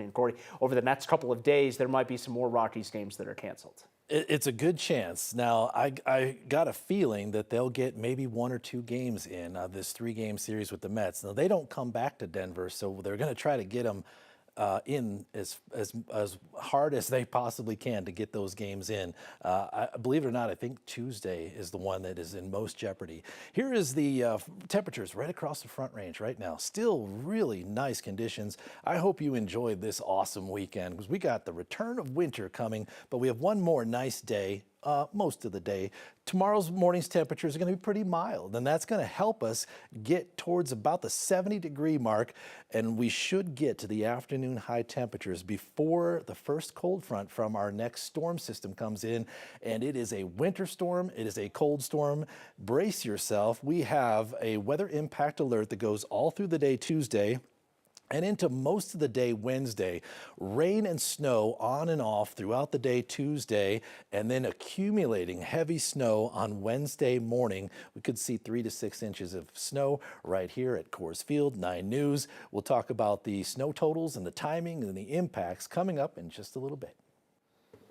And Corey, over the next couple of days, there might be some more Rockies games that are canceled. It's a good chance. Now, I got a feeling that they'll get maybe 1 or 2 games in this 3-game series with the Mets. Now, they don't come back to Denver, so they're going to try to get them in as hard as they possibly can to get those games in. Believe it or not, I think Tuesday is the one that is in most jeopardy. Here is the temperatures right across the Front Range right now. Still really nice conditions. I hope you enjoyed this awesome weekend because we got the return of winter coming, but we have one more nice day. Most of the day. Tomorrow's morning's temperatures are going to be pretty mild, and that's going to help us get towards about the 70-degree mark, and we should get to the afternoon high temperatures before the first cold front from our next storm system comes in, and it is a winter storm. It is a cold storm. Brace yourself. We have a weather impact alert that goes all through the day Tuesday and into most of the day Wednesday. Rain and snow on and off throughout the day Tuesday, and then accumulating heavy snow on Wednesday morning. We could see 3 to 6 inches of snow right here at Coors Field. 9 News. We'll talk about the snow totals and the timing and the impacts coming up in just a little bit.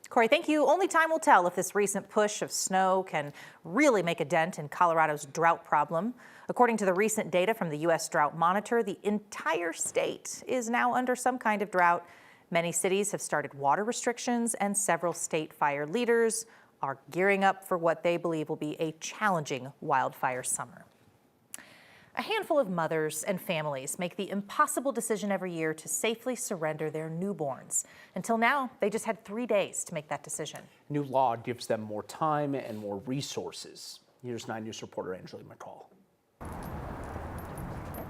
Corey, thank you. Only time will tell if this recent push of snow can really make a dent in Colorado's drought problem. According to the recent data from the U.S. Drought Monitor, the entire state is now under some kind of drought. Many cities have started water restrictions, and several state fire leaders are gearing up for what they believe will be a challenging wildfire summer. A handful of mothers and families make the impossible decision every year to safely surrender their newborns. Until now, they just had 3 days to make that decision. New law gives them more time and more resources. Here's 9 News reporter Angela McCall.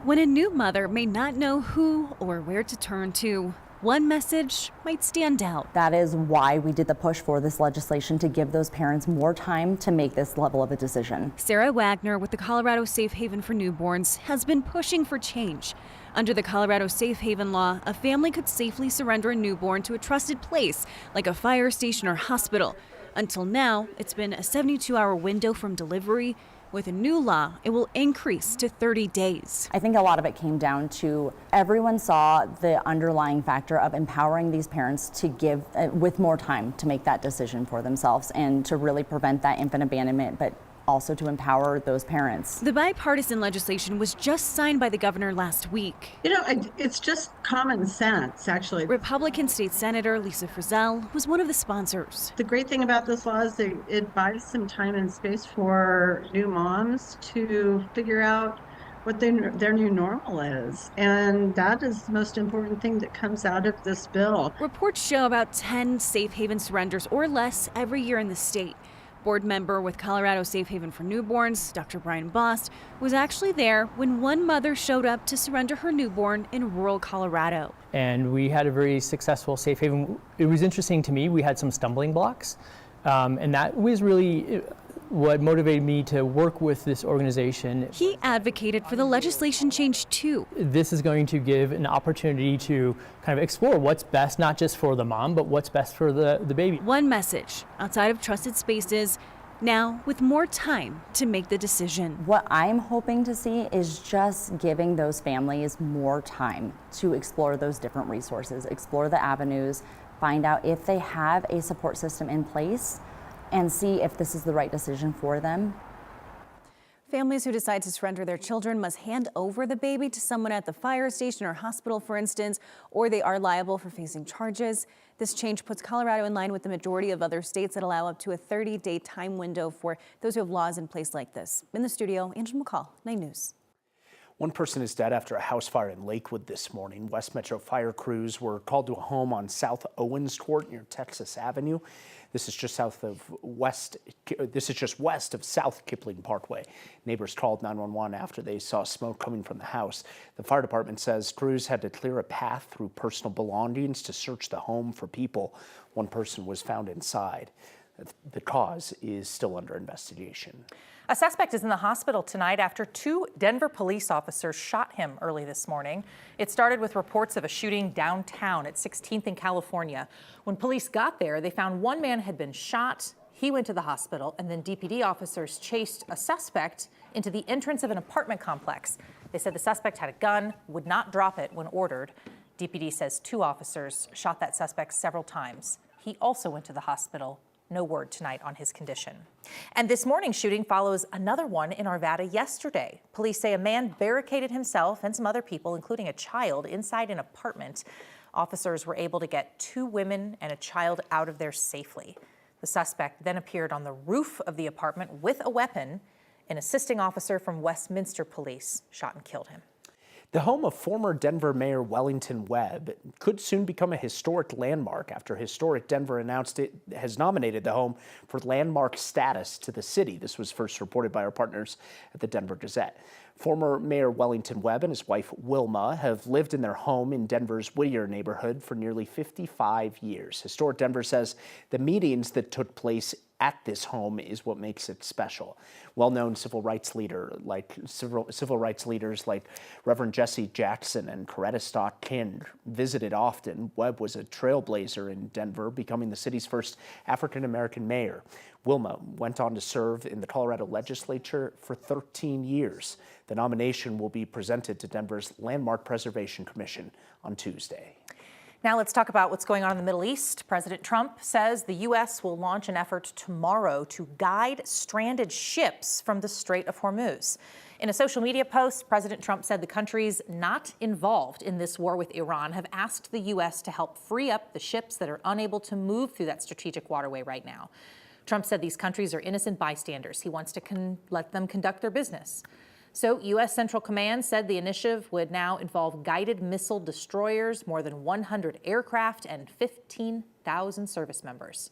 When a new mother may not know who or where to turn to, one message might stand out. That is why we did the push for this legislation, to give those parents more time to make this level of a decision. Sarah Wagner with the Colorado Safe Haven for Newborns has been pushing for change. Under the Colorado Safe Haven law, a family could safely surrender a newborn to a trusted place, like a fire station or hospital. Until now, it's been a 72-hour window from delivery. With a new law, it will increase to 30 days. I think a lot of it came down to everyone saw the underlying factor of empowering these parents to give with more time to make that decision for themselves and to really prevent that infant abandonment, but also to empower those parents. The bipartisan legislation was just signed by the governor last week. You know, it's just common sense, actually. Republican State Senator Lisa Frizzell was one of the sponsors. The great thing about this law is that it buys some time and space for new moms to figure out what their new normal is. And that is the most important thing that comes out of this bill. Reports show about 10 safe haven surrenders or less every year in the state. Board member with Colorado Safe Haven for Newborns, Dr. Brian Bost, was actually there when one mother showed up to surrender her newborn in rural Colorado. And we had a very successful safe haven. It was interesting to me. We had some stumbling blocks, and that was really what motivated me to work with this organization. He advocated for the legislation change too. This is going to give an opportunity to kind of explore what's best, not just for the mom, but what's best for the baby. One message, outside of trusted spaces, now with more time to make the decision. What I'm hoping to see is just giving those families more time to explore those different resources, explore the avenues, find out if they have a support system in place, and see if this is the right decision for them. Families who decide to surrender their children must hand over the baby to someone at the fire station or hospital, for instance, or they are liable for facing charges. This change puts Colorado in line with the majority of other states that allow up to a 30-day time window for those who have laws in place like this. In the studio, Angela McCall, 9 News. One person is dead after a house fire in Lakewood this morning. West Metro fire crews were called to a home on South Owens Court near Texas Avenue. This is just west of South Kipling Parkway. Neighbors called 911 after they saw smoke coming from the house. The fire department says crews had to clear a path through personal belongings to search the home for people. One person was found inside. The cause is still under investigation. A suspect is in the hospital tonight after 2 Denver police officers shot him early this morning. It started with reports of a shooting downtown at 16th in California. When police got there, they found one man had been shot. He went to the hospital, and then DPD officers chased a suspect into the entrance of an apartment complex. They said the suspect had a gun, would not drop it when ordered. DPD says 2 officers shot that suspect several times. He also went to the hospital. No word tonight on his condition. And this morning's shooting follows another one in Arvada yesterday. Police say a man barricaded himself and some other people, including a child, inside an apartment. Officers were able to get 2 women and a child out of there safely. The suspect then appeared on the roof of the apartment with a weapon. An assisting officer from Westminster Police shot and killed him. The home of former Denver Mayor Wellington Webb could soon become a historic landmark after Historic Denver announced it has nominated the home for landmark status to the city. This was first reported by our partners at the Denver Gazette. Former Mayor Wellington Webb and his wife Wilma have lived in their home in Denver's Whittier neighborhood for nearly 55 years. Historic Denver says the meetings that took place at this home is what makes it special. Well-known civil rights leaders like Reverend Jesse Jackson and Coretta Scott King visited often. Webb was a trailblazer in Denver, becoming the city's first African-American mayor. Wilma went on to serve in the Colorado legislature for 13 years. The nomination will be presented to Denver's Landmark Preservation Commission on Tuesday. Now let's talk about what's going on in the Middle East. President Trump says the U.S. will launch an effort tomorrow to guide stranded ships from the Strait of Hormuz. In a social media post, President Trump said the countries not involved in this war with Iran have asked the U.S. to help free up the ships that are unable to move through that strategic waterway right now. Trump said these countries are innocent bystanders. He wants to let them conduct their business. So U.S. Central Command said the initiative would now involve guided missile destroyers, more than 100 aircraft, and 15,000 service members.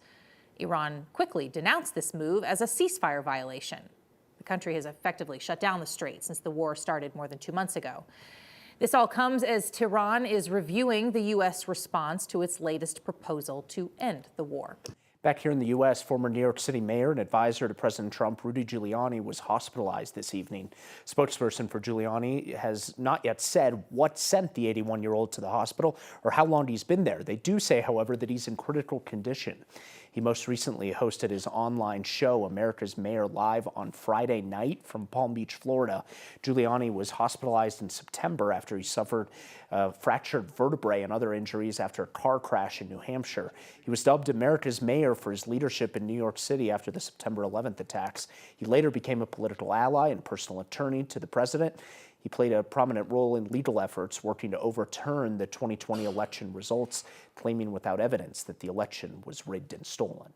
Iran quickly denounced this move as a ceasefire violation. The country has effectively shut down the strait since the war started more than 2 months ago. This all comes as Tehran is reviewing the U.S. response to its latest proposal to end the war. Back here in the U.S., former New York City mayor and advisor to President Trump, Rudy Giuliani, was hospitalized this evening. Spokesperson for Giuliani has not yet said what sent the 81-year-old to the hospital or how long he's been there. They do say, however, that he's in critical condition. He most recently hosted his online show, America's Mayor Live, on Friday night from Palm Beach, Florida. Giuliani was hospitalized in September after he suffered fractured vertebrae and other injuries after a car crash in New Hampshire. He was dubbed America's Mayor for his leadership in New York City after the September 11th attacks. He later became a political ally and personal attorney to the president. He played a prominent role in legal efforts working to overturn the 2020 election results, claiming without evidence that the election was rigged and stolen.